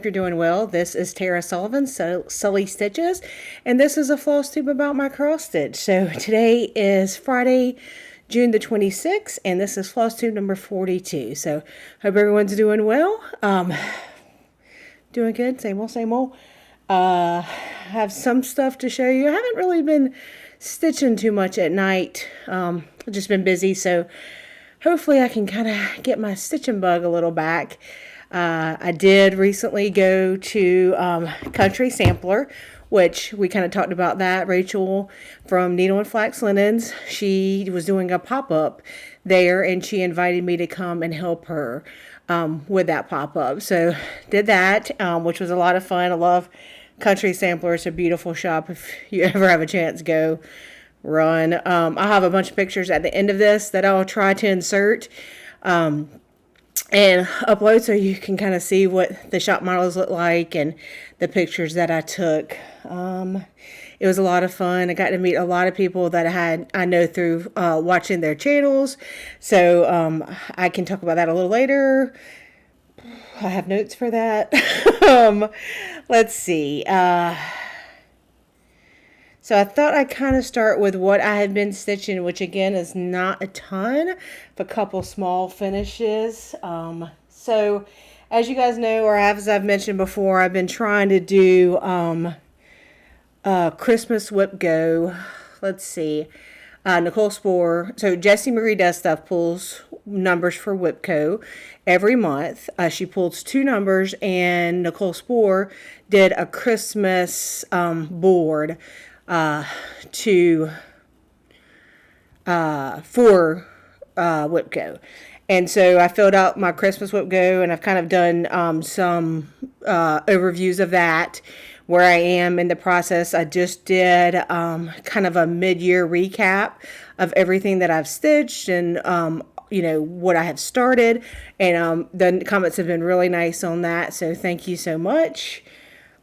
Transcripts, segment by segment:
hope you're doing well. This is Tara Sullivan, Sully Stitches, and this is a Flosstube about my cross stitch. So today is Friday, June the 26th, and this is Flosstube number 42. So hope everyone's doing well. Doing good, same old, same old. Have some stuff to show you. I haven't really been stitching too much at night. I've just been busy, so hopefully I can kind of get my stitching bug a little back. I did recently go to Country Sampler, which we kind of talked about that. Rachel from Needle and Flax Linens, she was doing a pop-up there, and she invited me to come and help her with that pop-up. So did that, which was a lot of fun. I love Country Sampler. It's a beautiful shop. If you ever have a chance, go run. I'll have a bunch of pictures at the end of this that I'll try to insert and upload so you can kind of see what the shop models look like and the pictures that I took. It was a lot of fun. I got to meet a lot of people that I know through watching their channels. So I can talk about that a little later. I have notes for that. Let's see. So I thought I'd kind of start with what I had been stitching, which again is not a ton, but a couple small finishes. So as you guys know, or as I've mentioned before, I've been trying to do Christmas WIPGO. Let's see. Nicole Sphor. So Jessie Marie does stuff, pulls numbers for WIPGO every month. She pulls 2 numbers, and Nicole Sphor did a Christmas board for WIPGO. And so I filled out my Christmas WIPGO, and I've kind of done some overviews of that, where I am in the process. I just did kind of a mid-year recap of everything that I've stitched and what I have started, and the comments have been really nice on that, so thank you so much.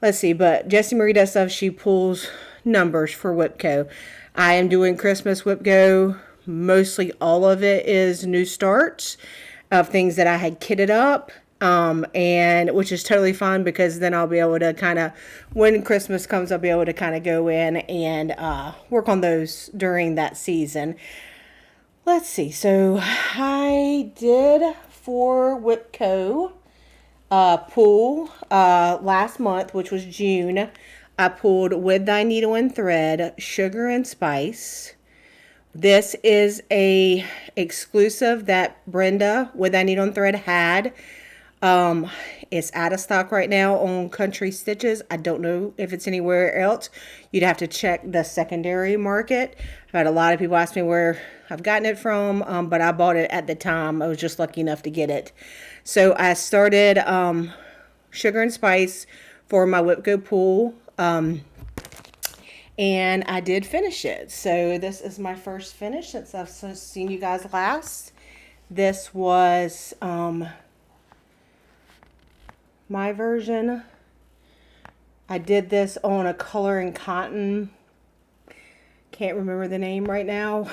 Let's see, but Jessie Marie does stuff. She pulls numbers for WIPGO. I am doing Christmas WIPGO. Mostly all of it is new starts of things that I had kitted up, and which is totally fun, because then I'll be able to kind of, when Christmas comes, I'll be able to kind of go in and work on those during that season. Let's see. So I did for WIPGO pull last month, which was June. I pulled With Thy Needle and Thread, Sugar and Spice. This is a exclusive that Brenda With Thy Needle and Thread had. It's out of stock right now on Country Stitches. I don't know if it's anywhere else. You'd have to check the secondary market. I've had a lot of people ask me where I've gotten it from, but I bought it at the time. I was just lucky enough to get it. So I started Sugar and Spice for my WIPGO pull, and I did finish it. So this is my first finish since I've seen you guys last. This was my version. I did this on a color and cotton. Can't remember the name right now.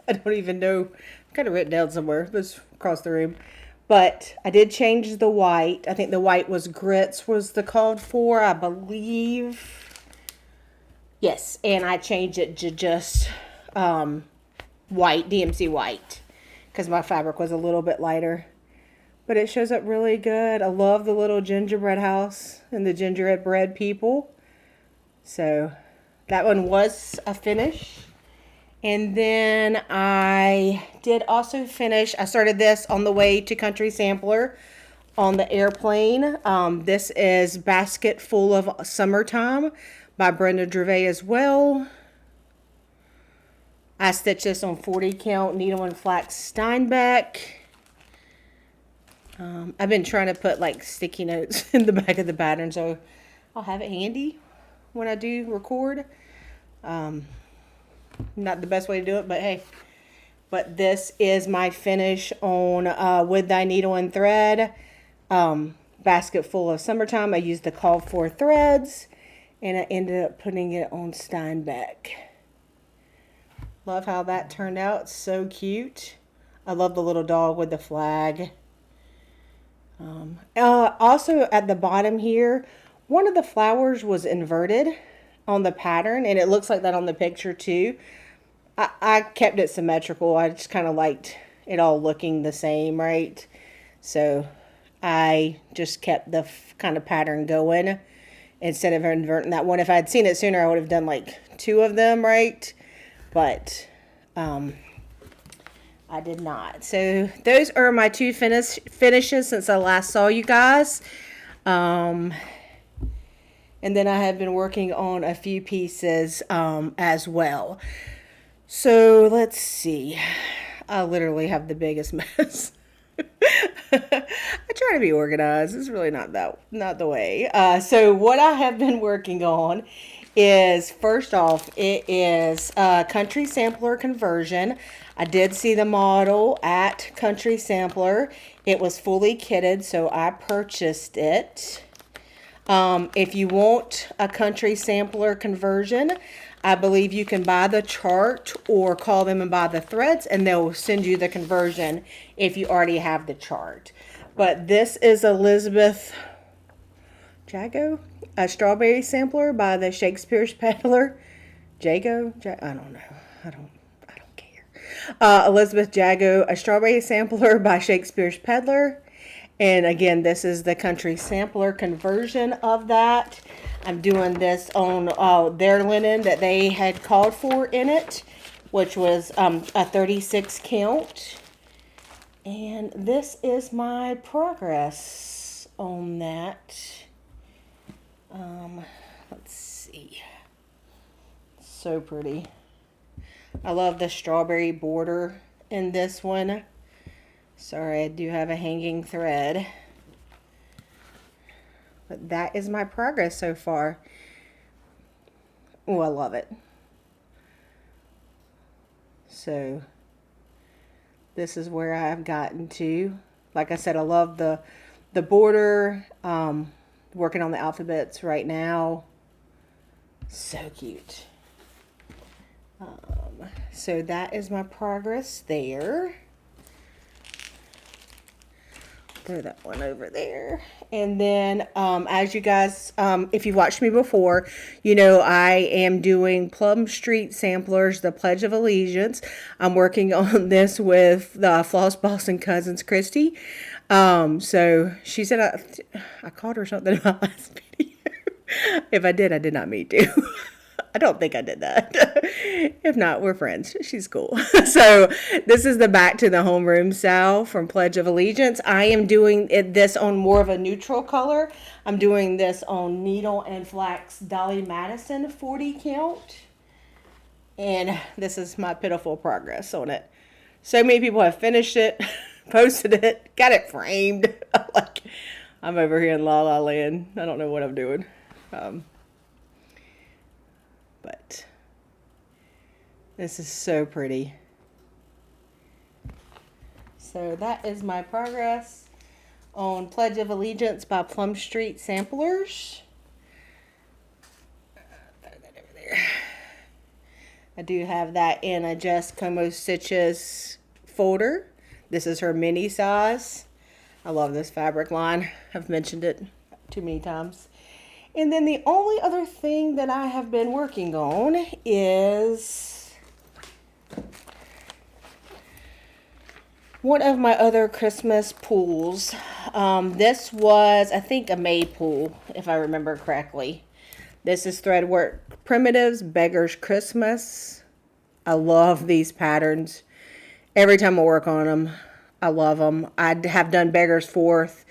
I don't even know. I've got it written down somewhere. It was across the room. But I did change the white. I think the white was Grits was the called for, I believe. Yes, and I changed it to just white, DMC white, because my fabric was a little bit lighter. But it shows up really good. I love the little gingerbread house and the gingerbread people. So that one was a finish. And then I did also finish, I started this on the way to Country Sampler on the airplane. This is Basket Full of Summertime by Brenda Gervais as well. I stitched this on 40 count Needle and Flax Steinbeck. I've been trying to put like sticky notes in the back of the pattern, so I'll have it handy when I do record. Not the best way to do it, but hey. But this is my finish on With Thy Needle and Thread, Basket Full of Summertime. I used the called for threads, and I ended up putting it on Steinbeck. Love how that turned out. So cute. I love the little dog with the flag. Also at the bottom here, one of the flowers was inverted on the pattern, and it looks like that on the picture too. I kept it symmetrical. I just kind of liked it all looking the same, right? So I just kept the kind of pattern going instead of inverting that one. If I had seen it sooner, I would have done like two of them, right? But I did not. So those are my two finishes since I last saw you guys. And then I have been working on a few pieces as well. So let's see. I literally have the biggest mess. I try to be organized. It's really not the way. So what I have been working on is, first off, it is a Country Sampler conversion. I did see the model at Country Sampler. It was fully kitted, so I purchased it. If you want a Country Sampler conversion, I believe you can buy the chart or call them and buy the threads, and they'll send you the conversion if you already have the chart. But this is Elizabeth Jago, a strawberry sampler by the Shakespeare Peddler. Jago? I don't know. I don't care. Elizabeth Jago, a strawberry sampler by Shakespeare Peddler. And again, this is the Country Sampler conversion of that. I'm doing this on their linen that they had called for in it, which was a 36 count. And this is my progress on that. Let's see. So pretty. I love the strawberry border in this one. Sorry, I do have a hanging thread. But that is my progress so far. Oh, I love it. So this is where I've gotten to. Like I said, I love the border. Working on the alphabets right now. So cute. So that is my progress there. Throw that one over there. And then as you guys, if you've watched me before, you know I am doing Plum Street Samplers, the Pledge of Allegiance. I'm working on this with the Floss Boss and Cousins, Christy. So she said I called her something in my last video. If I did, I did not mean to. I don't think I did that. If not, we're friends. She's cool. So this is the Back to the Homeroom style from Pledge of Allegiance. I am doing this on more of a neutral color. I'm doing this on Needle and Flax Dolly Madison 40 count. And this is my pitiful progress on it. So many people have finished it, posted it, got it framed. Like, I'm over here in La La Land. I don't know what I'm doing. But this is so pretty. So that is my progress on Pledge of Allegiance by Plum Street Samplers. Throw that over there. I do have that in a Just Como Stitches folder. This is her mini size. I love this fabric line. I've mentioned it too many times. And then the only other thing that I have been working on is one of my other Christmas pools. This was, I think, a May pool, if I remember correctly. This is Threadwork Primitives, Beggar's Christmas. I love these patterns. Every time I work on them, I love them. I have done Beggar's Fourth.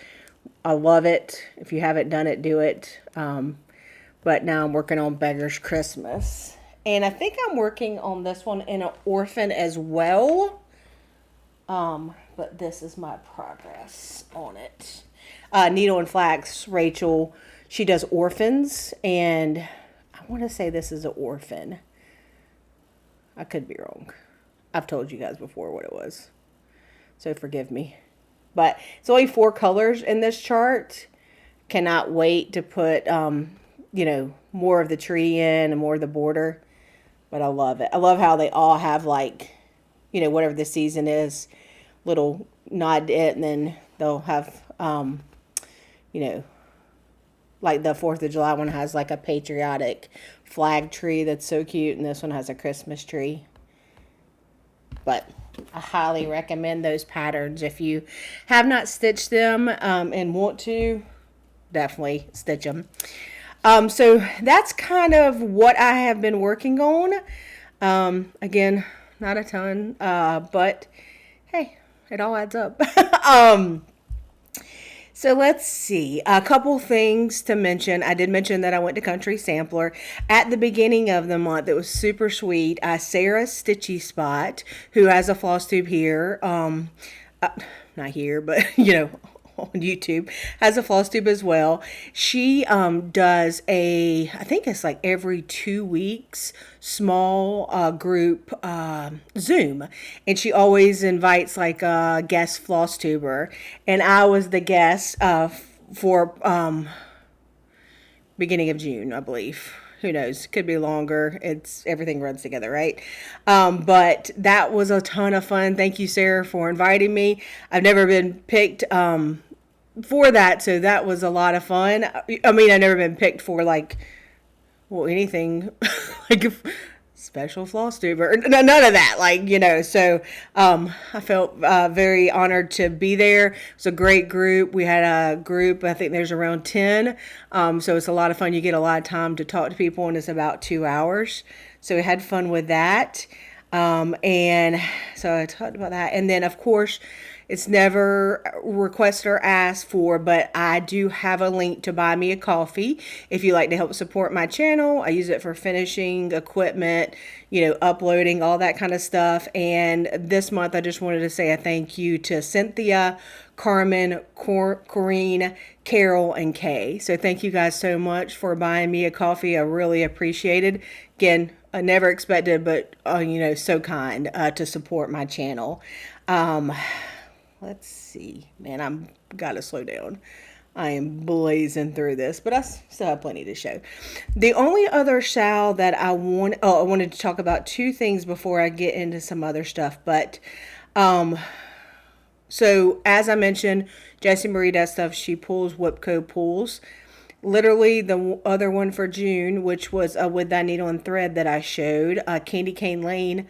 I love it. If you haven't done it, do it. But now I'm working on Beggar's Christmas. And I think I'm working on this one in an orphan as well. But this is my progress on it. Needle and Flax, Rachel, she does orphans. And I want to say this is an orphan. I could be wrong. I've told you guys before what it was. So forgive me. But it's only 4 colors in this chart. Cannot wait to put, you know, more of the tree in and more of the border. But I love it. I love how they all have, like, you know, whatever the season is, little nod to it. And then they'll have you know, like the 4th of July one has like a patriotic flag tree that's so cute, and this one has a Christmas tree. But I highly recommend those patterns. If you have not stitched them and want to, definitely stitch them. So that's kind of what I have been working on. Again, not a ton, but hey, it all adds up. So let's see, a couple things to mention. I did mention that I went to Country Sampler at the beginning of the month. It was super sweet. Sarah Stitchy Spot, who has a Flosstube here, not here, but on YouTube, has a Flosstube as well. She does I think it's like every 2 weeks, small group Zoom, and she always invites like a guest Flosstuber, and I was the guest for beginning of June, I believe. Who knows? Could be longer. Everything runs together, right? But that was a ton of fun. Thank you, Sarah, for inviting me. I've never been picked for that, so that was a lot of fun. I mean, I've never been picked for anything like a special Flosstuber, none of that, so I felt very honored to be there. It was a great group. We had a group, I think there's around 10, so it's a lot of fun. You get a lot of time to talk to people, and it's about 2 hours, so we had fun with that. And so I talked about that, and then of course it's never requested or asked for, but I do have a link to buy me a coffee if you like to help support my channel. I use it for finishing equipment, uploading, all that kind of stuff. And this month I just wanted to say a thank you to Cynthia, Carmen, Corrine, Carol, and Kay. So thank you guys so much for buying me a coffee. I really appreciate it. Again, I never expected, but so kind to support my channel. Let's see, man, I'm gotta slow down. I am blazing through this, but I still have plenty to show. The only other shawl that I wanted to talk about 2 things before I get into some other stuff. But so as I mentioned, Jessie Marie does stuff. She pulls WIPGO pulls. Literally the other one for June, which was with that needle and thread that I showed, Candy Cane Lane.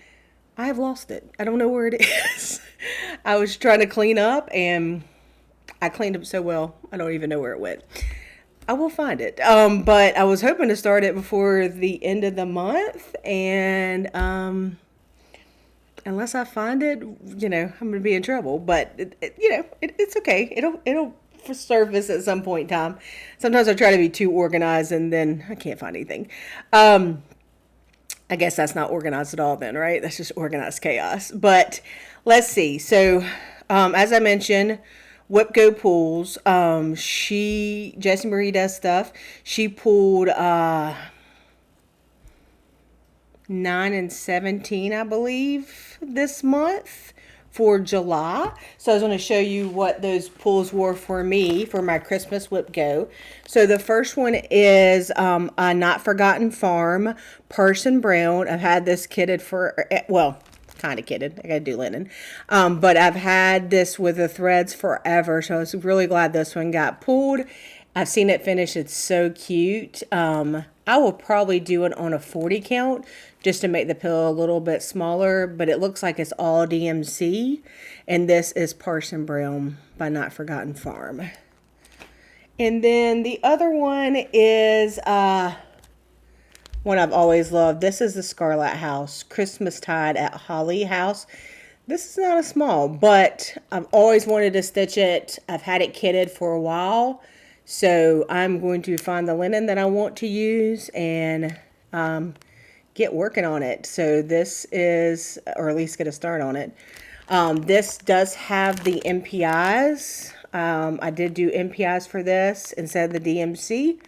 I have lost it. I don't know where it is. I was trying to clean up, and I cleaned up so well, I don't even know where it went. I will find it. But I was hoping to start it before the end of the month, and unless I find it, I'm going to be in trouble. But it's okay. It'll surface at some point in time. Sometimes I try to be too organized, and then I can't find anything. I guess that's not organized at all then, right? That's just organized chaos. But let's see. So, as I mentioned, WIPGO pulls. Jessie Marie does stuff. She pulled 9 and 17, I believe, this month for July. So I was going to show you what those pulls were for me for my Christmas WIPGO. So the first one is a Not Forgotten Farm Parson Brown. I've had this kitted for, well, kind of kitted. I got to do linen. But I've had this with the threads forever. So I was really glad this one got pulled. I've seen it finish. It's so cute. I will probably do it on a 40 count just to make the pillow a little bit smaller, but it looks like it's all DMC, and this is Parson Brown by Not Forgotten Farm. And then the other one is one I've always loved. This is the Scarlet House Christmas Tide at Holly House. This is not a small, but I've always wanted to stitch it. I've had it kitted for a while. So I'm going to find the linen that I want to use and get working on it. So this is, or at least get a start on it. This does have the MPIs. I did do MPIs for this instead of the DMC.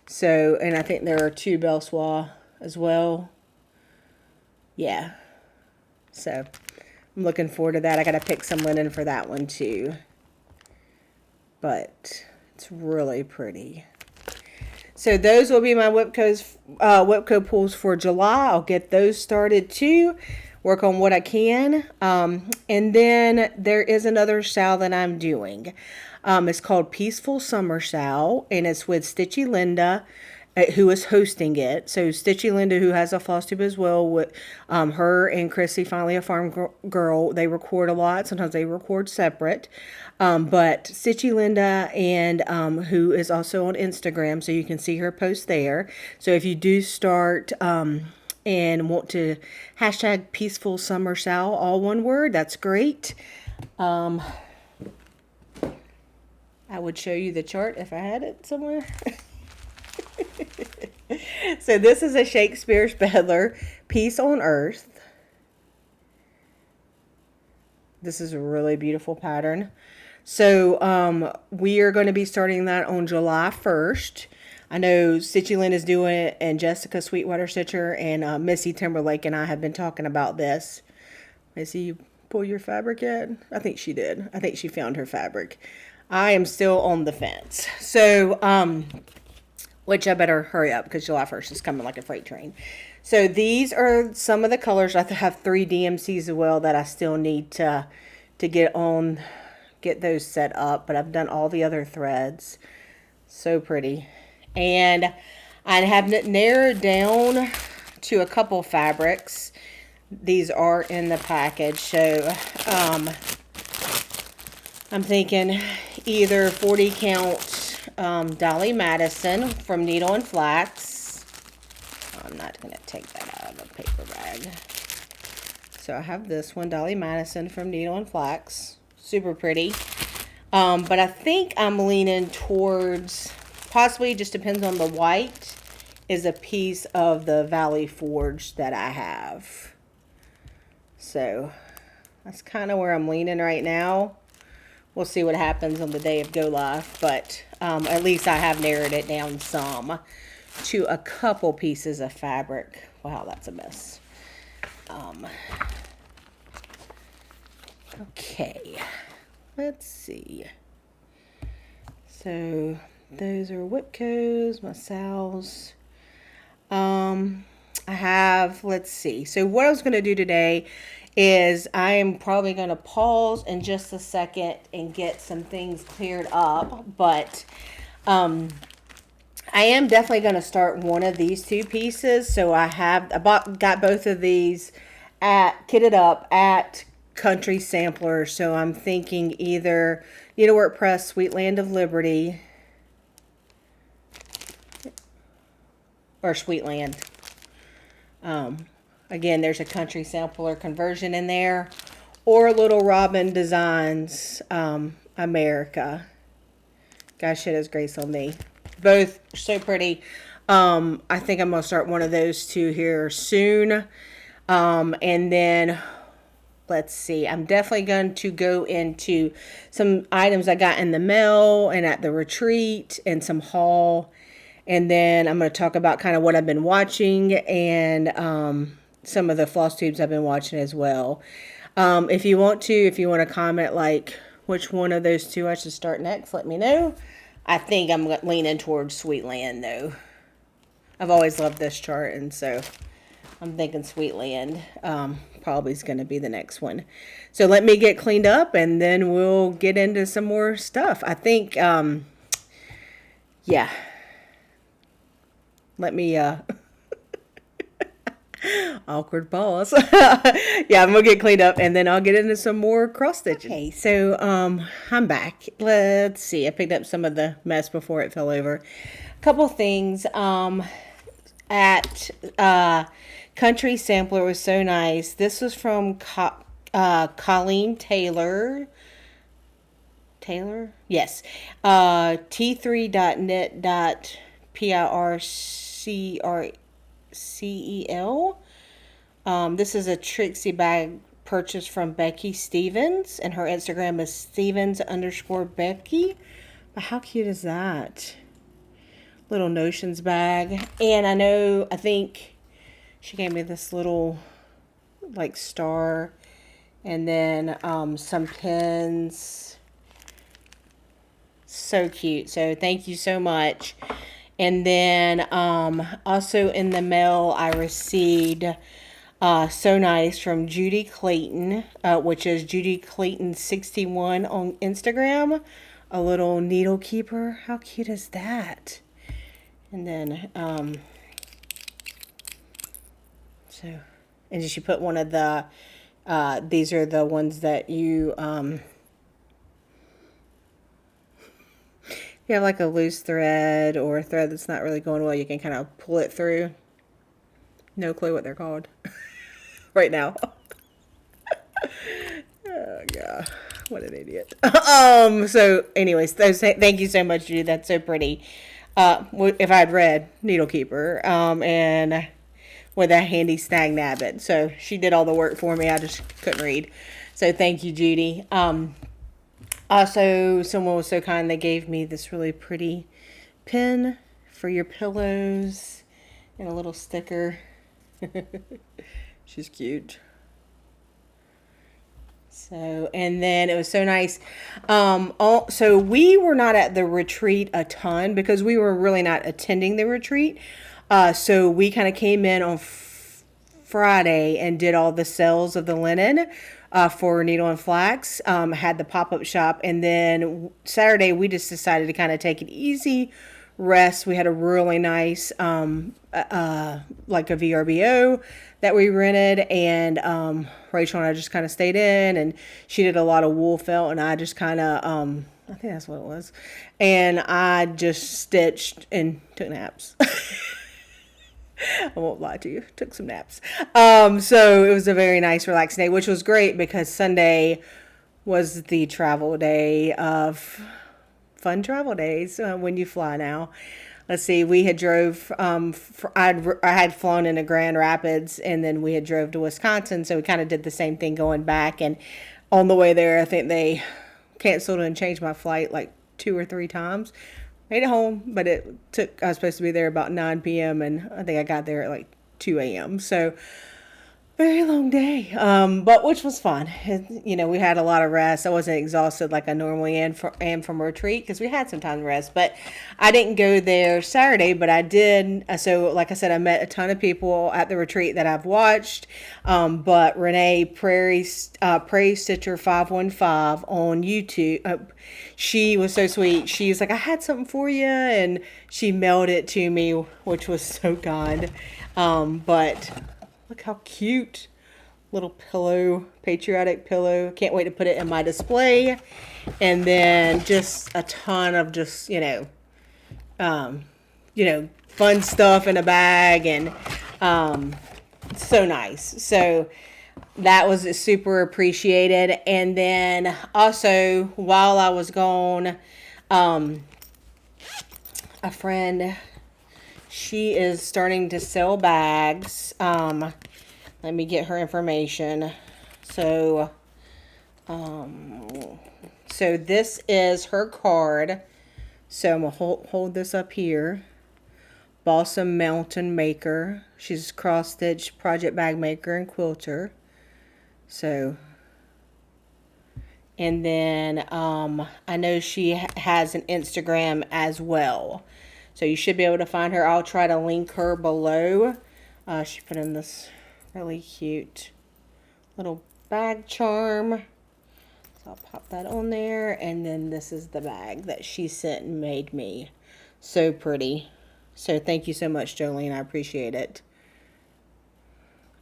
So, and I think there are 2 Belsois as well. Yeah. So I'm looking forward to that. I got to pick some linen for that one too. But it's really pretty. So those will be my WIPGO pulls for July. I'll get those started too. Work on what I can. And then there is another style that I'm doing. It's called Peaceful Summer Sal, and it's with StitchyLinda, who is hosting it. So StitchyLinda, who has a Flosstube as well, with her and Christy, finally a farm girl, they record a lot. Sometimes they record separate. But StitchyLinda, and who is also on Instagram, so you can see her post there. So if you do start and want to hashtag Peaceful Summer Sal, all one word, that's great. I would show you the chart if I had it somewhere. So this is a Shakespeare Peddler, Peace on Earth. This is a really beautiful pattern. So we are going to be starting that on July 1st. I know StitchyLinda is doing it, and Jessica Sweetwater Stitcher and Missy Timberlake and I have been talking about this. Missy, you pull your fabric yet? I think she did. I think she found her fabric. I am still on the fence. So, which I better hurry up because July 1st is coming like a freight train. So these are some of the colors. I have 3 DMCs as well that I still need to get those set up. But I've done all the other threads. So pretty. And I have narrowed down to a couple fabrics. These are in the package. So I'm thinking either 40 count Dolly Madison from Needle and Flax. I'm not going to take that out of the paper bag. So I have this one, Dolly Madison from Needle and Flax. Super pretty. But I think I'm leaning towards, possibly, just depends on the white, is a piece of the Valley Forge that I have. So that's kind of where I'm leaning right now. We'll see what happens on the day of go live, but at least I have narrowed it down some to a couple pieces of fabric. Wow, that's a mess. Okay, let's see. So those are WIPGOs, my Sals. I have, let's see. So what I was going to do today is I am probably going to pause in just a second and get some things cleared up. But I am definitely going to start one of these 2 pieces. So got both of these kitted up at Country Sampler. So I'm thinking either Needlework Press, Sweet Land of Liberty, or Sweetland. Again, there's a Country Sampler conversion in there, or Little Robin Designs America. God shit has grace on me. Both so pretty. I think I'm going to start one of those 2 here soon. And then, let's see. I'm definitely going to go into some items I got in the mail and at the retreat and some haul. And then I'm going to talk about kind of what I've been watching and some of the floss tubes I've been watching as well. If you want to comment like which one of those 2 I should start next, let me know. I think I'm leaning towards Sweetland though. I've always loved this chart, and so I'm thinking Sweetland probably is going to be the next one. So let me get cleaned up and then we'll get into some more stuff. I think, yeah. Let me, awkward pause. Yeah, I'm gonna get cleaned up and then I'll get into some more cross stitching. Okay, so I'm back. Let's see. I picked up some of the mess before it fell over. A couple things. At Country Sampler was so nice. This was from Colleen Taylor. Yes. T3.net.pircel. This is a Trixie bag purchased from Becky Stevens, and her Instagram is Stevens_Becky. But how cute is that? Little Notions bag. And I think she gave me this little like star, and then some pins. So cute. So thank you so much. And then also in the mail I received So Nice from Judy Clayton, which is Judy Clayton 61 on Instagram. a little needle keeper. How cute is that? And then, so, and she put one of the, these are the ones that you, if you have like a loose thread or a thread that's not really going well, you can kind of pull it through. No clue what they're called right now. Oh, God. What an idiot. So anyways, thank you so much, Judy. That's so pretty. If I'd read Needle Keeper, and with a handy snag nabbit. So she did all the work for me. I just couldn't read. So thank you, Judy. Also, someone was so kind. They gave me this really pretty pin for your pillows and a little sticker. She's cute. So, and then it was so nice. So we were not at the retreat a ton because we were really not attending the retreat. So we kind of came in on Friday and did all the sales of the linen for Needle and Flax. Had the pop-up shop, and then Saturday we just decided to kind of take it easy, rest. We had a really nice like a VRBO that we rented, and Rachel and I just kind of stayed in, and she did a lot of wool felt, and I just kind of I think that's what it was, and I just stitched and took naps. I won't lie to you. Took some naps. So it was a very nice, relaxing day, which was great because Sunday was the travel day of fun travel days when you fly now. Let's see. We had drove. I had flown into Grand Rapids, and then we had drove to Wisconsin. So we kind of did the same thing going back. And on the way there, I think they canceled and changed my flight like 2 or 3 times. Made it home, but I was supposed to be there about 9 p.m. and I think I got there at like 2 a.m. So very long day, but which was fun. You know, we had a lot of rest. I wasn't exhausted like I normally am from retreat because we had some time to rest. But I didn't go there Saturday, but I did. So like I said, I met a ton of people at the retreat that I've watched. But Renee Prairie Stitcher 515 on YouTube. She was so sweet. She was like, I had something for you, and she mailed it to me, which was so kind. But look how cute. Little pillow, patriotic pillow. Can't wait to put it in my display. And then just a ton of just, fun stuff in a bag, and so nice. So that was super appreciated. And then also while I was gone, a friend, she is starting to sell bags. Let me get her information. So this is her card. So I'm going to hold this up here. Balsam Mtn maker. She's a cross stitch project bag maker and quilter. So, and then I know she has an Instagram as well. So you should be able to find her. I'll try to link her below. She put in this really cute little bag charm. So I'll pop that on there. And then this is the bag that she sent and made me. So pretty. So thank you so much, Jolene. I appreciate it.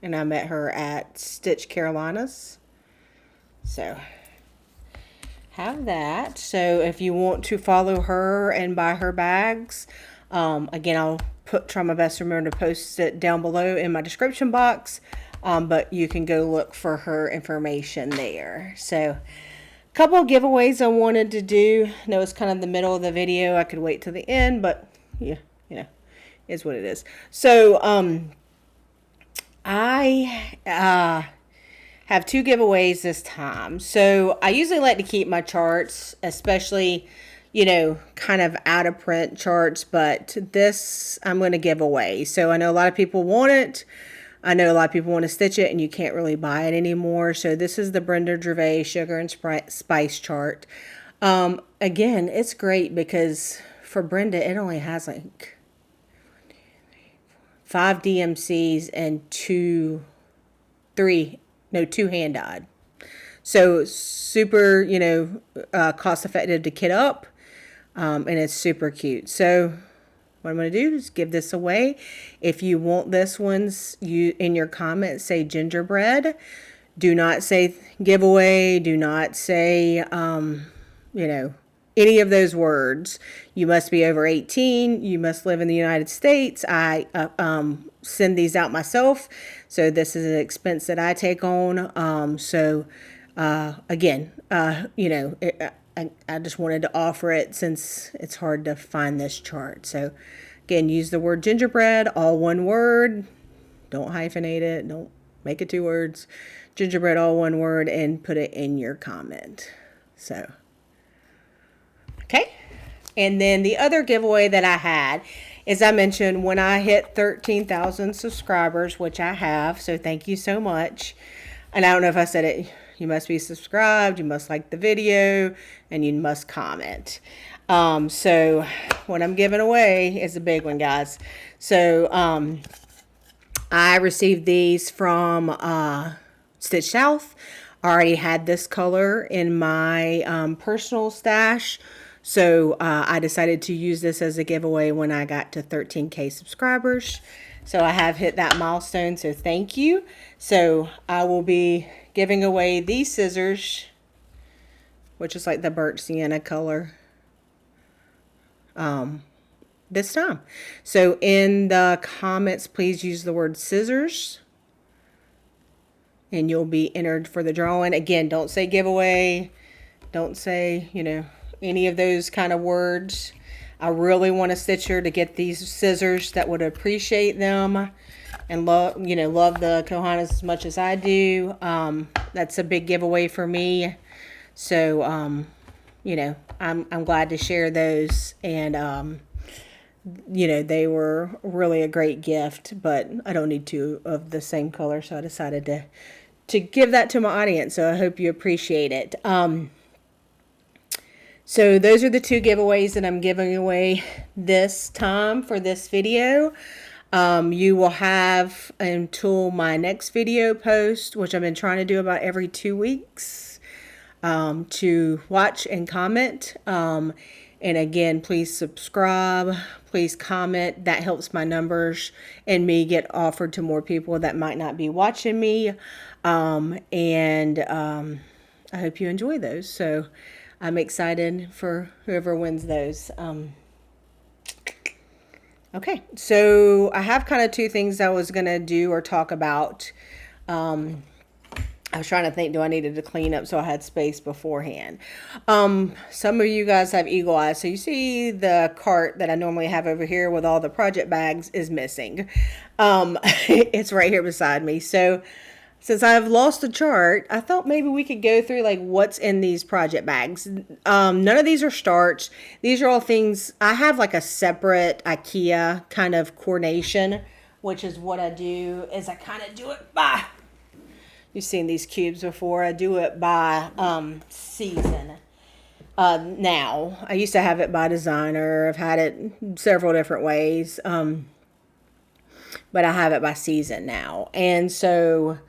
And I met her at Stitch Carolinas. So have that. So if you want to follow her and buy her bags, again, I'll try my best to remember to post it down below in my description box. But you can go look for her information there. So a couple of giveaways I wanted to do. I know it's kind of the middle of the video. I could wait till the end, but yeah, is what it is. So I have 2 giveaways this time. So I usually like to keep my charts, especially, kind of out of print charts, but this I'm going to give away. So I know a lot of people want it. I know a lot of people want to stitch it and you can't really buy it anymore. So this is the Brenda Gervais Sugar and Spice chart. Again, it's great because for Brenda, it only has like 5 DMCs and 2 hand dyed. So super, cost effective to kit up. And it's super cute. So what I'm going to do is give this away. If you want this one's, you in your comments say gingerbread. Do not say giveaway. Do not say, any of those words. You must be over 18. You must live in the United States. I send these out myself. So this is an expense that I take on. I just wanted to offer it since it's hard to find this chart. So again, use the word gingerbread, all one word. Don't hyphenate it. Don't make it 2 words. Gingerbread, all one word, and put it in your comment. So, okay. And then the other giveaway that I had, as I mentioned, when I hit 13,000 subscribers, which I have, so thank you so much. And I don't know if I said it. You must be subscribed, you must like the video, and you must comment. So what I'm giving away is a big one, guys. So I received these from Stitch South. I already had this color in my personal stash. So I decided to use this as a giveaway when I got to 13K subscribers. So I have hit that milestone, so thank you. So I will be giving away these scissors, which is like the burnt sienna color, this time. So in the comments, please use the word scissors, and you'll be entered for the drawing. Again, don't say giveaway. Don't say, any of those kind of words. I really want a stitcher to get these scissors that would appreciate them and love the Kohanas as much as I do. That's a big giveaway for me. So, I'm glad to share those. And, they were really a great gift, but I don't need 2 of the same color. So I decided to give that to my audience. So I hope you appreciate it. So those are the 2 giveaways that I'm giving away this time for this video. You will have until my next video post, which I've been trying to do about every 2 weeks, to watch and comment. And again, please subscribe, please comment. That helps my numbers and me get offered to more people that might not be watching me. I hope you enjoy those. So I'm excited for whoever wins those. Okay, so I have kind of 2 things I was going to do or talk about. I was trying to think, do I needed to clean up so I had space beforehand? Some of you guys have eagle eyes. So you see the cart that I normally have over here with all the project bags is missing. It's right here beside me. So since I've lost the chart, I thought maybe we could go through like what's in these project bags. None of these are starts. These are all things. I have like a separate IKEA kind of coordination, which is what I do is I kind of do it by, you've seen these cubes before. I do it by season. Now, I used to have it by designer. I've had it several different ways. But I have it by season now. And so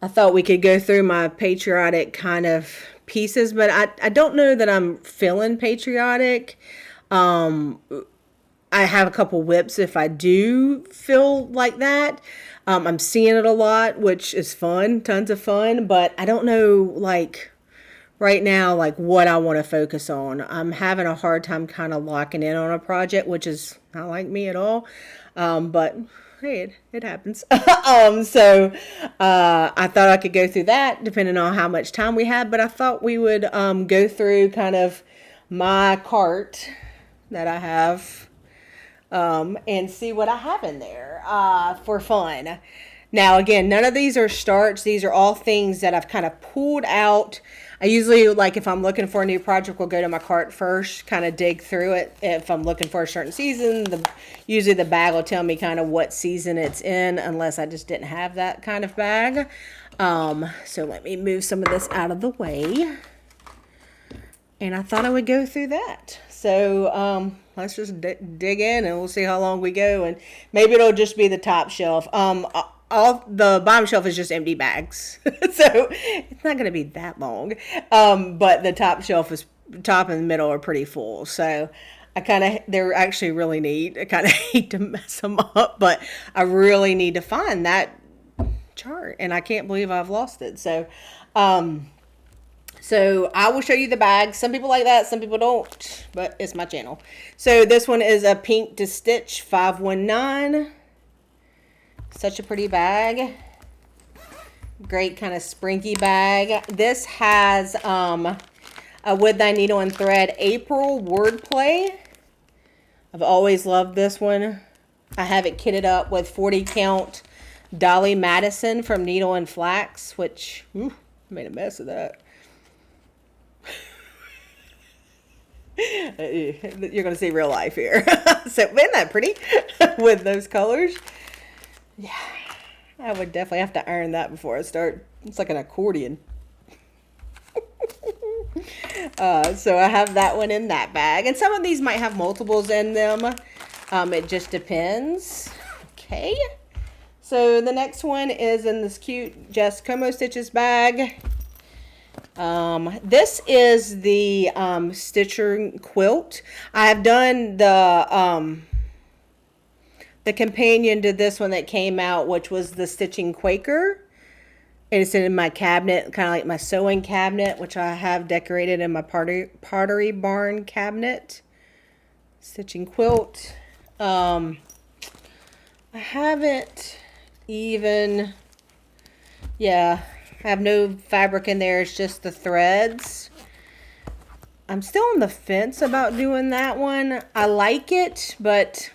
I thought we could go through my patriotic kind of pieces, but I don't know that I'm feeling patriotic. I have a couple whips if I do feel like that. I'm seeing it a lot, which is fun, tons of fun, but I don't know, like, right now, like, what I want to focus on. I'm having a hard time kind of locking in on a project, which is not like me at all, but hey, it happens. So I thought I could go through that depending on how much time we had, but I thought we would go through kind of my cart that I have and see what I have in there for fun. Now, again, none of these are starts. These are all things that I've kind of pulled out. I usually, like, if I'm looking for a new project, will go to my cart first, kind of dig through it. If I'm looking for a certain season, usually the bag will tell me kind of what season it's in, unless I just didn't have that kind of bag. So let me move some of this out of the way. And I thought I would go through that. So let's just dig in and we'll see how long we go. And maybe it'll just be the top shelf. all the bottom shelf is just empty bags. So it's not going to be that long. But the top shelf is, top and middle are pretty full. So they're actually really neat. I kind of hate to mess them up, but I really need to find that chart, and I can't believe I've lost it. So, so I will show you the bag. Some people like that, some people don't, but it's my channel. So this one is a Pink to Stitch 519. Such a pretty bag. Great kind of springy bag. This has a With Thy Needle and Thread April wordplay. I've always loved this one. I have it kitted up with 40 count Dolly Madison from Needle and Flax, which I made a mess of that. You're going to see real life here. So isn't that pretty with those colors? Yeah, I would definitely have to iron that before I start. It's like an accordion. So I have that one in that bag, and some of these might have multiples in them. It just depends. Okay, so the next one is in this cute Just Como Stitches bag. This is the Stitcher quilt. I have done the companion to this one that came out, which was the Stitching Quaker. It's in my cabinet, kind of like my sewing cabinet, which I have decorated in my pottery barn cabinet. Stitching quilt. I haven't even, I have no fabric in there. It's just the threads. I'm still on the fence about doing that one. I like it, but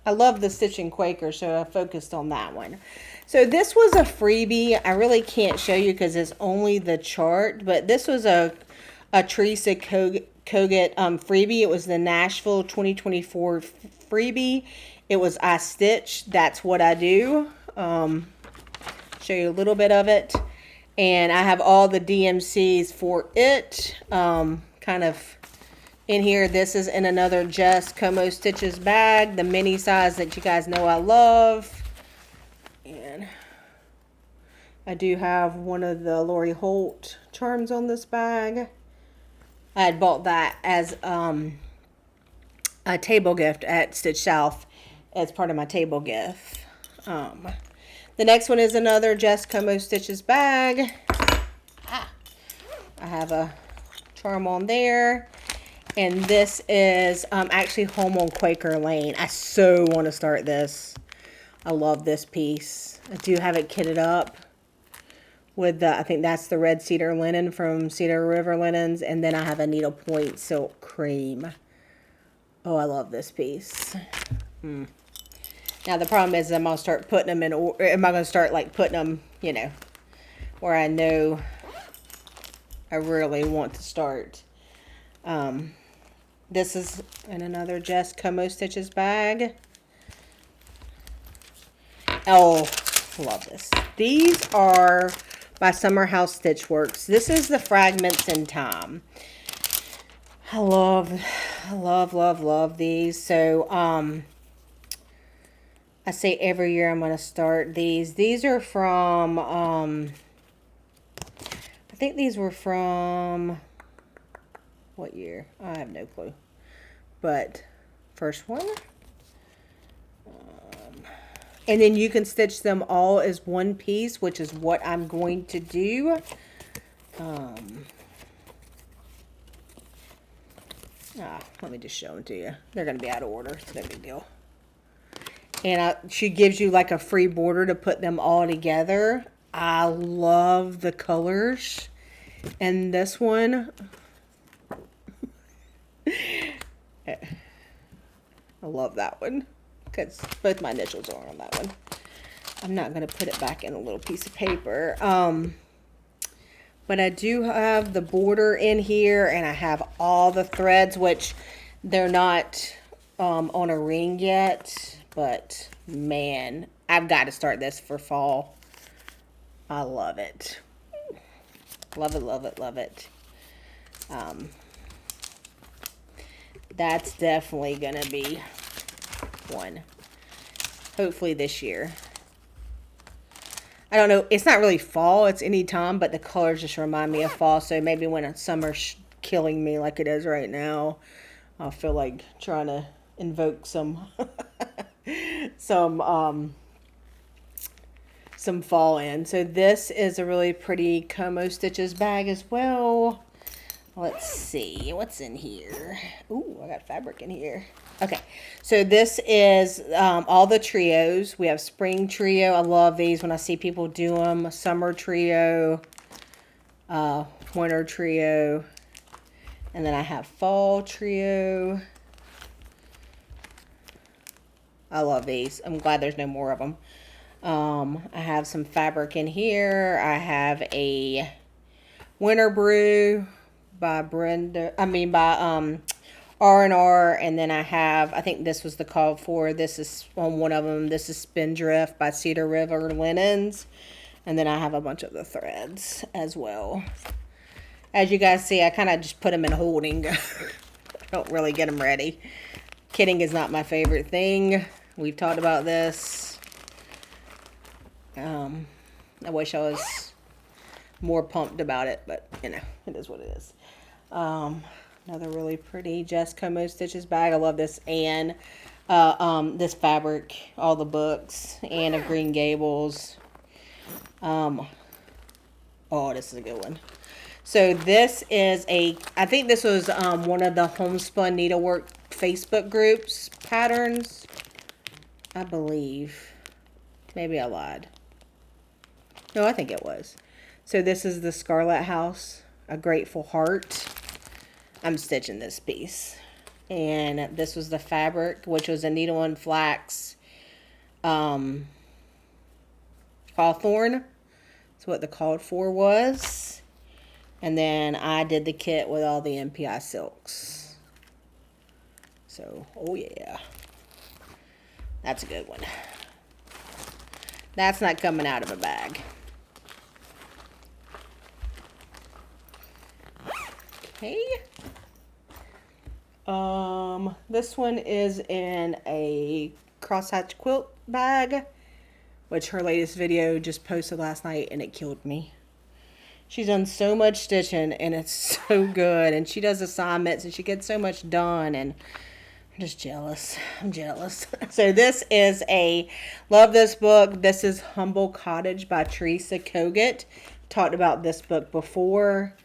I love the Stitching Quaker, so I focused on that one. So this was a freebie. I really can't show you because it's only the chart, but this was a Teresa Kogut freebie. It was the Nashville 2024 freebie. It was I Stitch. That's what I do. Show you a little bit of it. And I have all the DMCs for it. Kind of in here. This is in another Just Como Stitches bag. The mini size that you guys know I love. And I do have one of the Lori Holt charms on this bag. I had bought that as a table gift at Stitch South as part of my table gift. The next one is another Just Como Stitches bag. I have a charm on there. And this is actually Home on Quaker Lane. I so want to start this. I love this piece. I do have it kitted up with the, I think that's the red cedar linen from Cedar River Linens. And then I have a needlepoint silk cream. Oh, I love this piece. Now the problem is I'm going to start putting them in, or am I going to start like putting them, you know, where I know I really want to start. This is in another Just Como Stitches bag. Oh, love this. These are by Summer House Stitchworks. This is the Fragments in Time. I love these. So, I say every year I'm going to start these. These are from, I think these were from, what year? I have no clue. But, first one. And then you can stitch them all as one piece, which is what I'm going to do. Let me just show them to you. They're going to be out of order. It's no big deal. And she gives you like a free border to put them all together. I love the colors. And this one, I love that one. Because both my initials are on that one. I'm not going to put it back in a little piece of paper. But I do have the border in here. And I have all the threads, which they're not on a ring yet. But, man, I've got to start this for fall. I love it. Love it, love it, love it. That's definitely going to be one. Hopefully this year. I don't know. It's not really fall. It's any time, but the colors just remind me of fall. So maybe when summer's killing me like it is right now, I'll feel like trying to invoke some some fall in. So this is a really pretty Como Stitches bag as well. Let's see what's in here. Ooh, I got fabric in here. Okay, so this is all the trios. We have spring trio. I love these when I see people do them. Summer trio, winter trio, and then I have fall trio. I love these. I'm glad there's no more of them. I have some fabric in here. I have a winter brew by R&R, and then I have, I think this was the call for, this is on one of them, this is Spindrift by Cedar River Linens, and then I have a bunch of the threads as well. As you guys see, I kind of just put them in holding. I don't really get them ready. Kitting is not my favorite thing. We've talked about this. I wish I was more pumped about it, but you know, it is what it is. Another really pretty Just Como Stitches bag. I love this Anne, this fabric, all the books, Anne of Green Gables. Oh, this is a good one. So this is I think this was one of the Homespun Needlework Facebook groups patterns, I believe. Maybe I lied. No, I think it was. So this is the Scarlet House, A Grateful Heart. I'm stitching this piece. And this was the fabric, which was a needle and flax hawthorn. That's what the called for was. And then I did the kit with all the MPI silks. So, oh yeah. That's a good one. That's not coming out of a bag. Okay. This one is in a crosshatch quilt bag, which her latest video just posted last night, and it killed me. She's done so much stitching, and it's so good, and she does assignments, and she gets so much done, and I'm just jealous. I'm jealous. So this is love this book. This is Humble Cottage by Teresa Kogut. Talked about this book before.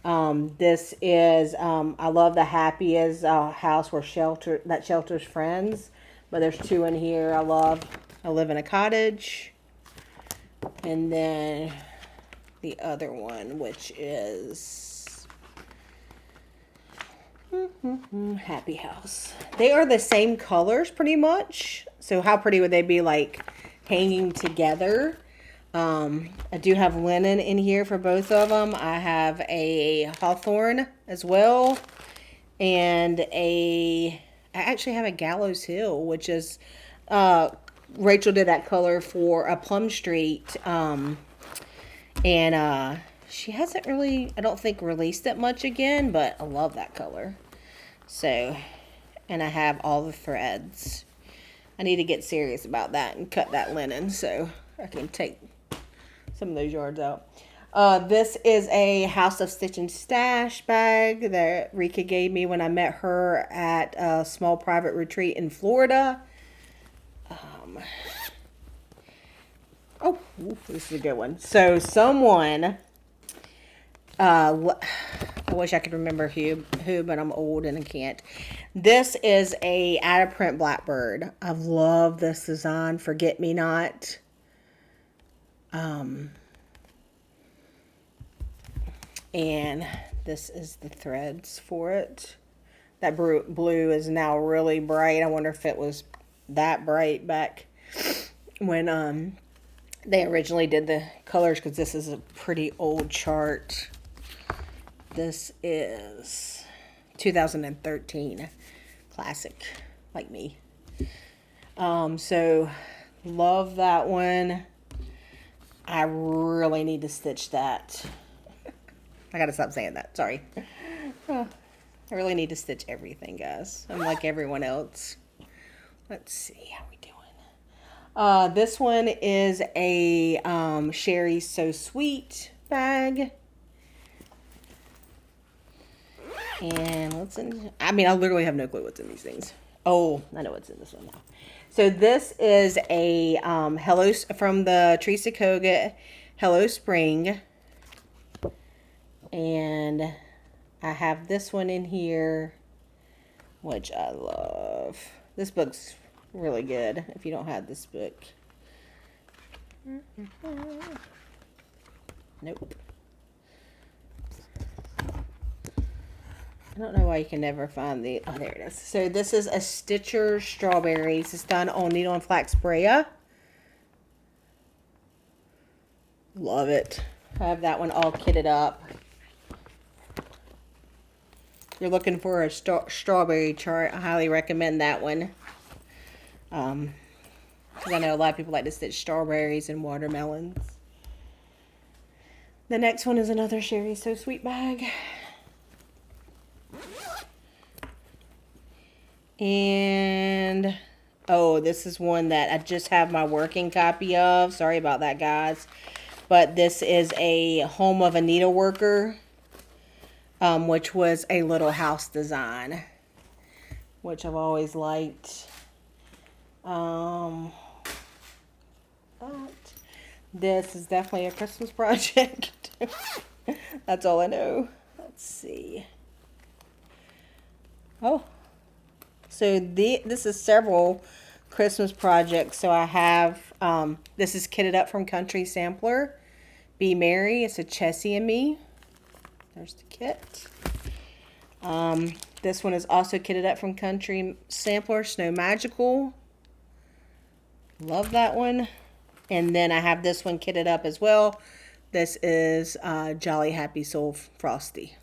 This is, I love the happy is a house where that shelters friends, but there's two in here. I live in a cottage. And then the other one, which is Happy House. They are the same colors pretty much. So how pretty would they be like hanging together? I do have linen in here for both of them. I have a hawthorn as well, and I actually have a Gallows Hill, which is Rachel did that color for a Plum Street, and she hasn't really, I don't think, released it much again, but I love that color. So, and I have all the threads. I need to get serious about that and cut that linen so I can take some of those yards out. This is a House of Stitch and Stash bag that Rika gave me when I met her at a small private retreat in Florida. This is a good one. So someone, I wish I could remember who, but I'm old and I can't. This is a out of print Blackbird. I love this design, Forget Me Not. And this is the threads for it. That blue is now really bright. I wonder if it was that bright back when they originally did the colors, because this is a pretty old chart. This is 2013 classic, like me. So love that one. I really need to stitch that. I gotta stop saying that. Sorry. I really need to stitch everything, guys. I'm like everyone else. Let's see how we doing. This one is a Sheri Sew Sweet bag. And what's in... I mean, I literally have no clue what's in these things. Oh, I know what's in this one now. So this is a Hello from the Teresa Koga Hello Spring. And I have this one in here, which I love. This book's really good if you don't have this book. Nope. I don't know why you can never find the... Oh, there it is. So this is a Stitcher Strawberries. It's done on Needle and Flax Brea. Love it. I have that one all kitted up. If you're looking for a strawberry chart, I highly recommend that one. Because I know a lot of people like to stitch strawberries and watermelons. The next one is another Sheri Sew Sweet bag. And, oh, this is one that I just have my working copy of. Sorry about that, guys. But this is a Home of a Needleworker, which was a little house design, which I've always liked. But this is definitely a Christmas project. That's all I know. Let's see. Oh. So this is several Christmas projects. So I have, this is kitted up from Country Sampler. Be Merry. It's a Chessie and Me. There's the kit. This one is also kitted up from Country Sampler. Snow Magical. Love that one. And then I have this one kitted up as well. This is Jolly Happy Soul Frosty.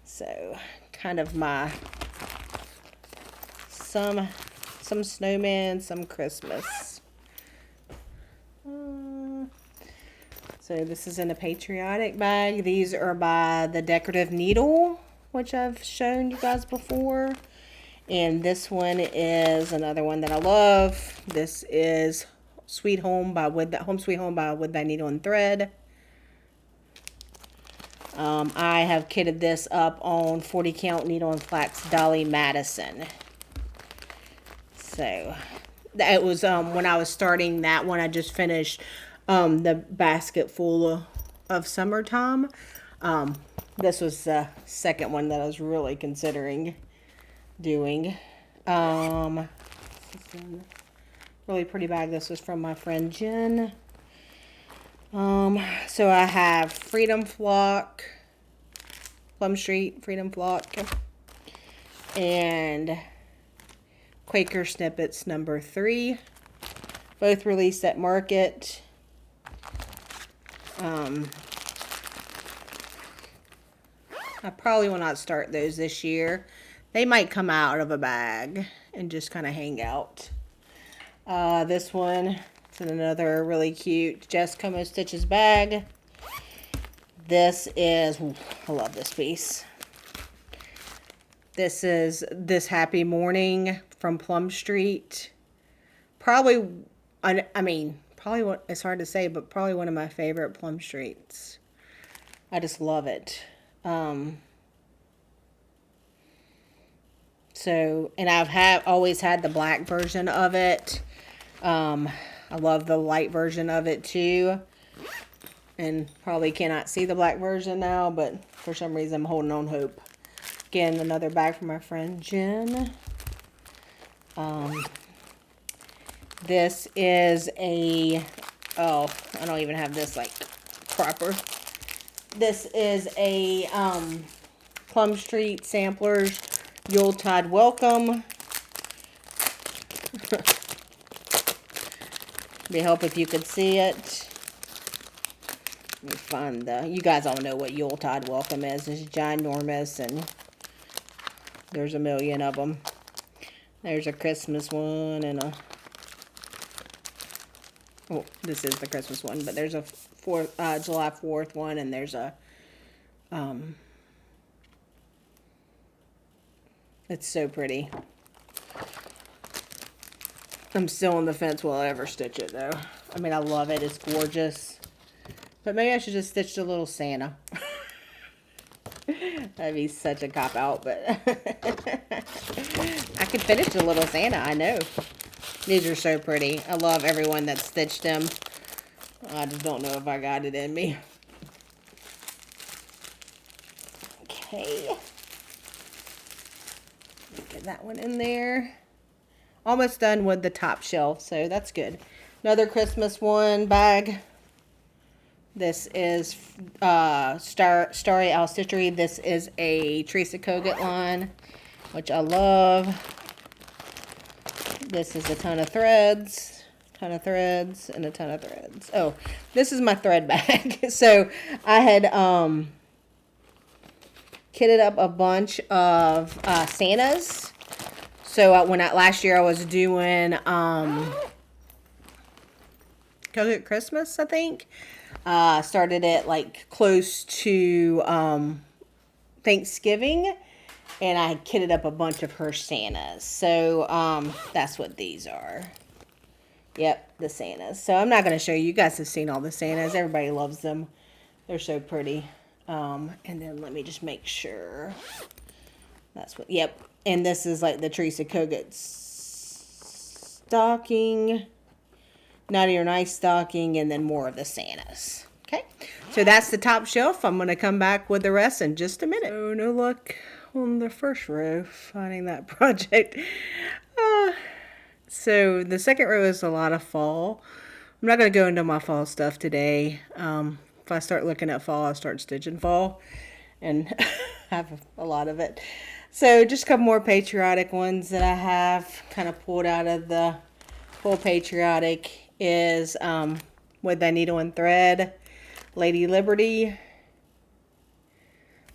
So kind of my... Some snowman, some Christmas. So this is in a patriotic bag. These are by the Decorative Needle, which I've shown you guys before. And this one is another one that I love. This is Home Sweet Home by With Thy Needle and Thread. I have kitted this up on 40 count Needle and Flax Dolly Madison. So it was when I was starting that one, I just finished the basket full of summertime. This was the second one that I was really considering doing. Really pretty bag. This was from my friend Jen. So I have Freedom Flock, Plum Street Freedom Flock, and Quaker Snippets number 3, both released at Market. I probably will not start those this year. They might come out of a bag and just kind of hang out. This one is another really cute Jess Como Stitches bag. This is, I love this piece. This is This Happy Morning from Plum Street. Probably, I mean, probably, it's hard to say, but probably one of my favorite Plum Streets. I just love it. So, and I've always had the black version of it. I love the light version of it too. And probably cannot see the black version now, but for some reason I'm holding on hope. Again, another bag from my friend Jen. This is a, oh, I don't even have this like proper. This is a Plum Street Samplers Yuletide Welcome. It'd help if you could see it. Let me find you guys all know what Yuletide Welcome is. It's ginormous and there's a million of them. There's a Christmas one and a, oh, this is the Christmas one, but there's a July 4th one, and there's a, it's so pretty. I'm still on the fence will I ever stitch it though. I mean, I love it. It's gorgeous. But maybe I should just stitch the little Santa. That'd be such a cop-out, but I could finish the little Santa, I know. These are so pretty. I love everyone that stitched them. I just don't know if I got it in me. Okay. Get that one in there. Almost done with the top shelf, so that's good. Another Christmas one bag. This is Starry Owl Stitchery. This is a Teresa Kogut line, which I love. This is a ton of threads, and a ton of threads. Oh, this is my thread bag. So I had kitted up a bunch of Santas. So last year I was doing Kogut Christmas, I think. Started it like close to Thanksgiving, and I kitted up a bunch of her Santas. So that's what these are. Yep, the Santas. So I'm not going to show you. You guys have seen all the Santas. Everybody loves them. They're so pretty. And then let me just make sure. That's what, yep. And this is like the Teresa Kogut stocking. Naughty or Nice stocking, and then more of the Santas. Okay, so that's the top shelf. I'm going to come back with the rest in just a minute. Oh, no luck on the first row finding that project. So the second row is a lot of fall. I'm not going to go into my fall stuff today. If I start looking at fall, I'll start stitching fall and have a lot of it. So just a couple more patriotic ones that I have kind of pulled out of the full patriotic. Is with the needle and thread, Lady Liberty.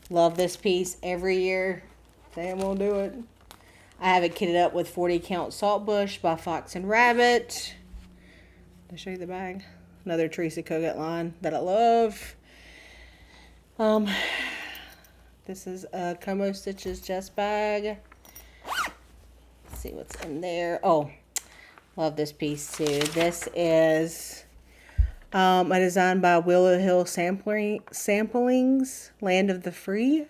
Love this piece every year. Sam will do it. I have it kitted up with 40 count Saltbush by Fox and Rabbit. I'll show you the bag. Another Teresa Kogut line that I love. This is a Como Stitches Just bag. Let's see what's in there. Oh. Love this piece too. This is a design by Willow Hill Samplings, Land of the Free.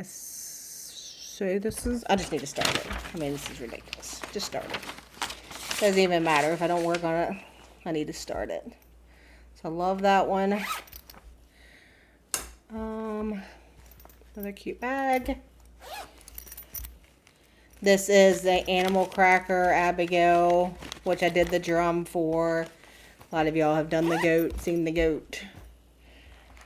So this is, I just need to start it. I mean, this is ridiculous. Just start it. Doesn't even matter if I don't work on it. I need to start it. So I love that one. Another cute bag. This is the Animal Cracker Abigail, which I did the drum for. A lot of y'all have done the goat, seen the goat.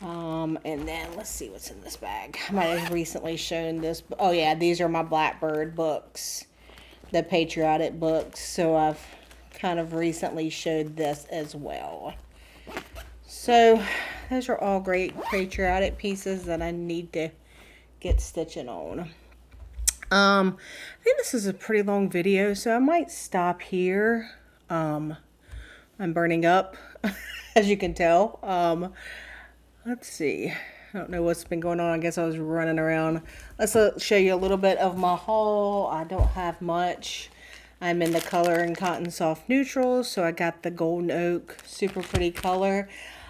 And then let's see what's in this bag. I might have recently shown this. Oh yeah, these are my Blackbird books, the patriotic books. So I've kind of recently showed this as well. So those are all great patriotic pieces that I need to get stitching on. I think this is a pretty long video, so I might stop here. I'm burning up, as you can tell. Let's see. I don't know what's been going on. I guess I was running around. Let's show you a little bit of my haul. I don't have much. I'm in the Color and Cotton Soft Neutrals, so I got the Golden Oak, super pretty color.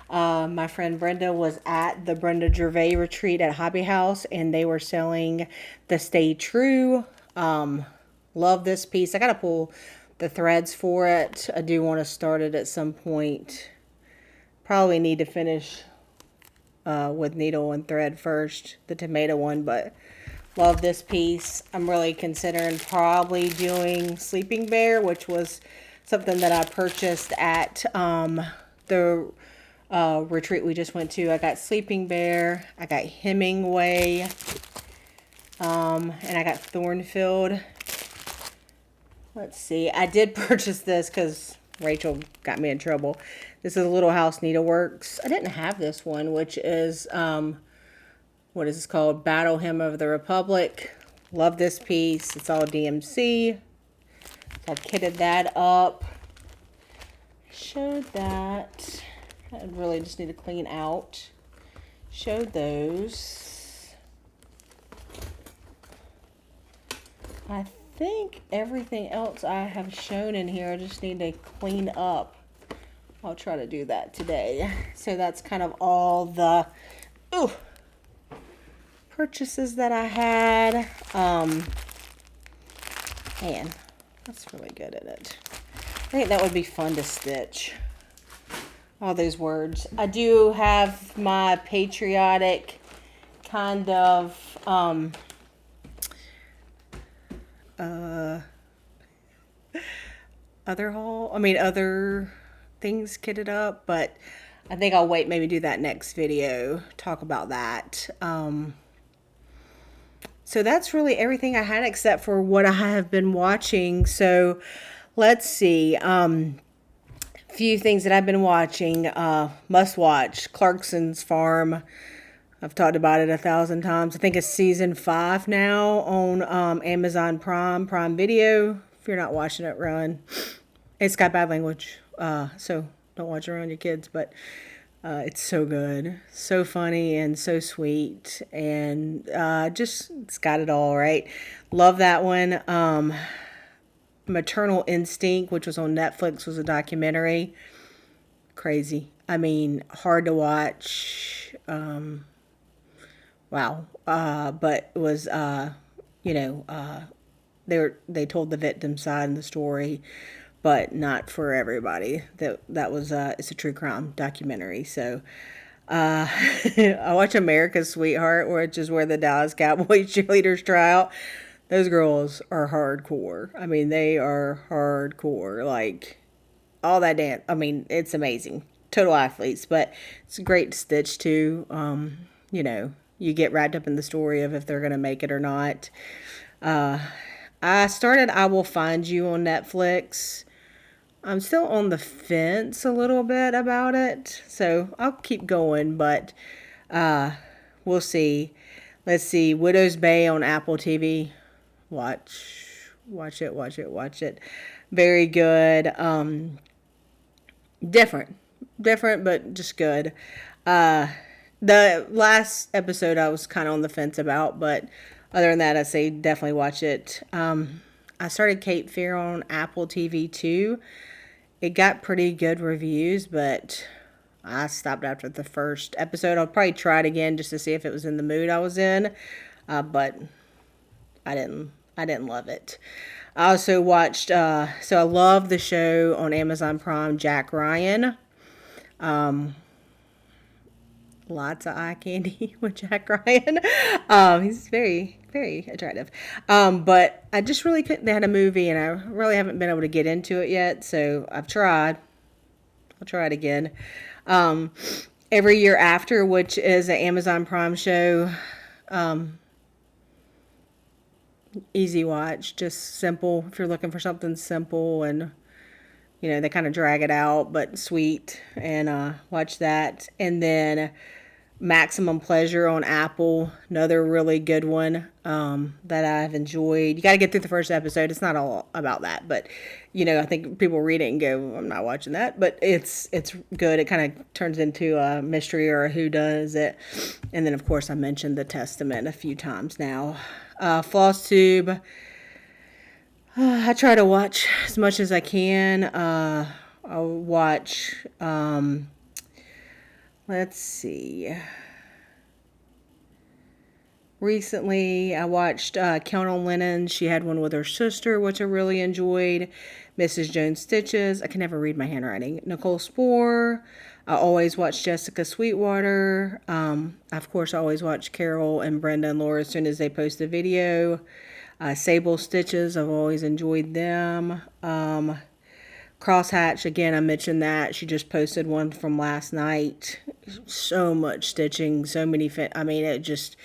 My friend Brenda was at the Brenda Gervais retreat at Hobby House, and they were selling the Stay True. Love this piece. I gotta pull the threads for it. I do want to start it at some point. Probably need to finish with needle and thread first, the tomato one, but love this piece. I'm really considering probably doing Sleeping Bear, which was something that I purchased at the retreat we just went to. I got Sleeping Bear, I got Hemingway, and I got Thornfield. Let's see, I did purchase this because Rachel got me in trouble. This is Little House Needleworks. I didn't have this one, which is what is this called? Battle Hymn of the Republic. Love this piece. It's all DMC. So I kitted that up. Showed that. I really just need to clean out. Showed those. I think everything else I have shown in here, I just need to clean up. I'll try to do that today. So that's kind of all the purchases that I had. Man, that's really good at it. I think that would be fun to stitch. All those words. I do have my patriotic kind of other things kitted up, but I think I'll wait, maybe do that next video, talk about that. So that's really everything I had except for what I have been watching. So let's see. Few things that I've been watching. Must watch Clarkson's Farm. I've talked about it 1,000 times. I think it's season 5 now on Amazon Prime Video. If you're not watching it, run. It's got bad language, so don't watch it around your kids, but it's so good, so funny, and so sweet, and just, it's got it all, right? Love that one. Maternal Instinct, which was on Netflix, was a documentary. Crazy. I mean, hard to watch. Wow. But it was, they told the victim side of the story, but not for everybody. That was it's a true crime documentary. So I watch America's Sweetheart, which is where the Dallas Cowboys cheerleaders try out. Those girls are hardcore. I mean, they are hardcore. Like, all that dance. I mean, it's amazing. Total athletes, but it's great to stitch too. You get wrapped up in the story of if they're going to make it or not. I started I Will Find You on Netflix. I'm still on the fence a little bit about it, so I'll keep going, but we'll see. Let's see, Widow's Bay on Apple TV. Watch it. Very good. Different, but just good. The last episode I was kind of on the fence about, but other than that, I say definitely watch it. I started Cape Fear on Apple TV too. It got pretty good reviews, but I stopped after the first episode. I'll probably try it again just to see if it was in the mood I was in, but I didn't love it. I also watched, so I love the show on Amazon Prime, Jack Ryan. Lots of eye candy with Jack Ryan. He's very, very attractive. But I just really couldn't. They had a movie, and I really haven't been able to get into it yet. So I've tried. I'll try it again. Every Year After, which is an Amazon Prime show. Easy watch, just simple. If you're looking for something simple, and they kind of drag it out, but sweet, and watch that. And then Maximum Pleasure on Apple, another really good one that I've enjoyed. You got to get through the first episode. It's not all about that, but I think people read it and go, I'm not watching that, but it's good. It kind of turns into a mystery or a whodunit. And then of course I mentioned The Testament a few times now. Flosstube, I try to watch as much as I can. I'll watch, let's see. Recently, I watched Count on Linen. She had one with her sister, which I really enjoyed. Mrs. Jones Stitches. I can never read my handwriting. Nicole Sphor. I always watch Jessica Sweetwater. Of course, I always watch Carol and Brenda and Laura as soon as they post a video. Sable Stitches. I've always enjoyed them. Crosshatch, again, I mentioned that. She just posted one from last night. So much stitching, so many it just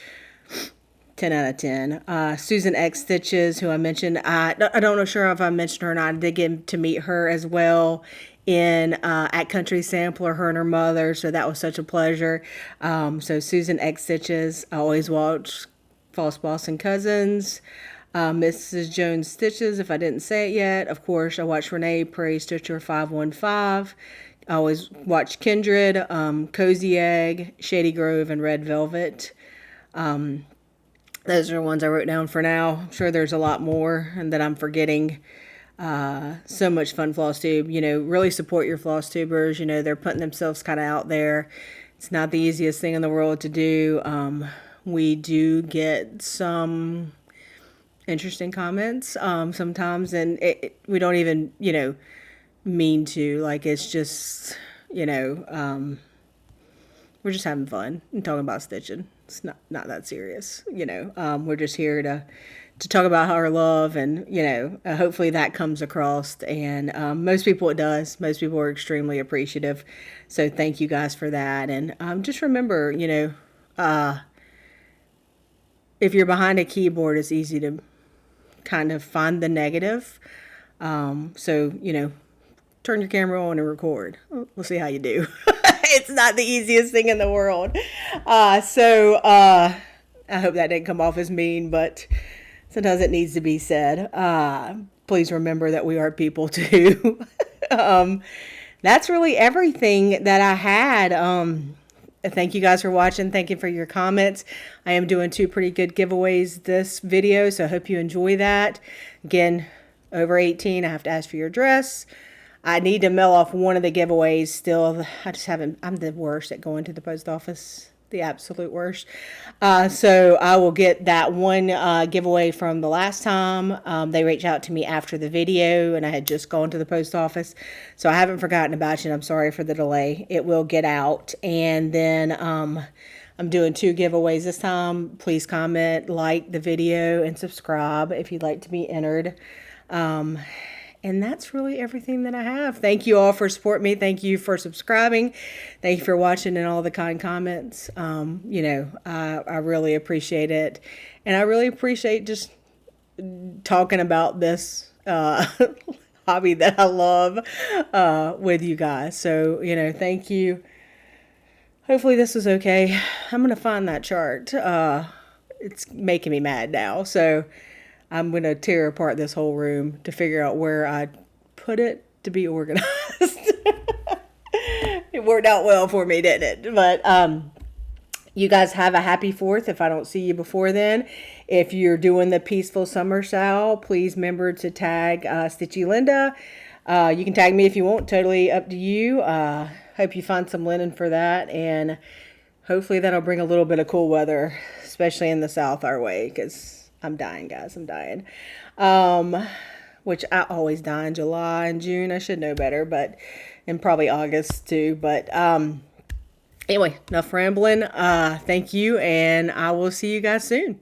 10 out of 10. Susan X Stitches, who I mentioned. I don't know sure if I mentioned her or not. I did get to meet her as well in at Country Sampler, her and her mother. So that was such a pleasure. So Susan X Stitches. I always watch False Boss and Cousins. Mrs. Jones Stitches, if I didn't say it yet. Of course, I watch Renee Prairie Stitcher 515. I always watch Kindred, Cozy Egg, Shady Grove, and Red Velvet. Those are the ones I wrote down for now. I'm sure there's a lot more and that I'm forgetting. So much fun, Flosstube. You know, really support your Flosstubers. You know, they're putting themselves kind of out there. It's not the easiest thing in the world to do. We do get some interesting comments sometimes, and we don't even, you know, mean to. Like, it's just, you know, we're just having fun and talking about stitching. It's not that serious, you know. We're just here to talk about our love, and you know, hopefully that comes across. And most people it does. Most people are extremely appreciative. So thank you guys for that. And just remember, you know, if you're behind a keyboard, it's easy to kind of find the negative. So you know, turn your camera on and record. We'll see how you do. It's not the easiest thing in the world. So I hope that didn't come off as mean, but sometimes it needs to be said. Please remember that we are people too. That's really everything that I had. Thank you guys for watching. Thank you for your comments. I am doing 2 pretty good giveaways this video, so I hope you enjoy that. Again, over 18, I have to ask for your address. I need to mail off one of the giveaways still. I just haven't, I'm the worst at going to the post office. The absolute worst. So I will get that one giveaway from the last time. They reached out to me after the video and I had just gone to the post office. So I haven't forgotten about you and I'm sorry for the delay. It will get out. And then I'm doing 2 giveaways this time. Please comment, like the video, and subscribe if you'd like to be entered. And that's really everything that I have. Thank you all for supporting me. Thank you for subscribing. Thank you for watching and all the kind comments. You know, I really appreciate it. And I really appreciate just talking about this hobby that I love with you guys. So, you know, thank you. Hopefully this was okay. I'm going to find that chart. It's making me mad now. So I'm going to tear apart this whole room to figure out where I put it to be organized. It worked out well for me, didn't it? But you guys have a happy 4th if I don't see you before then. If you're doing the Peaceful Summer Style, please remember to tag StitchyLinda. You can tag me if you want. Totally up to you. Hope you find some linen for that. And hopefully that'll bring a little bit of cool weather, especially in the south our way, because I'm dying, guys. I'm dying. Which I always die in July and June. I should know better, but and probably August too. But anyway, enough rambling. Thank you, and I will see you guys soon.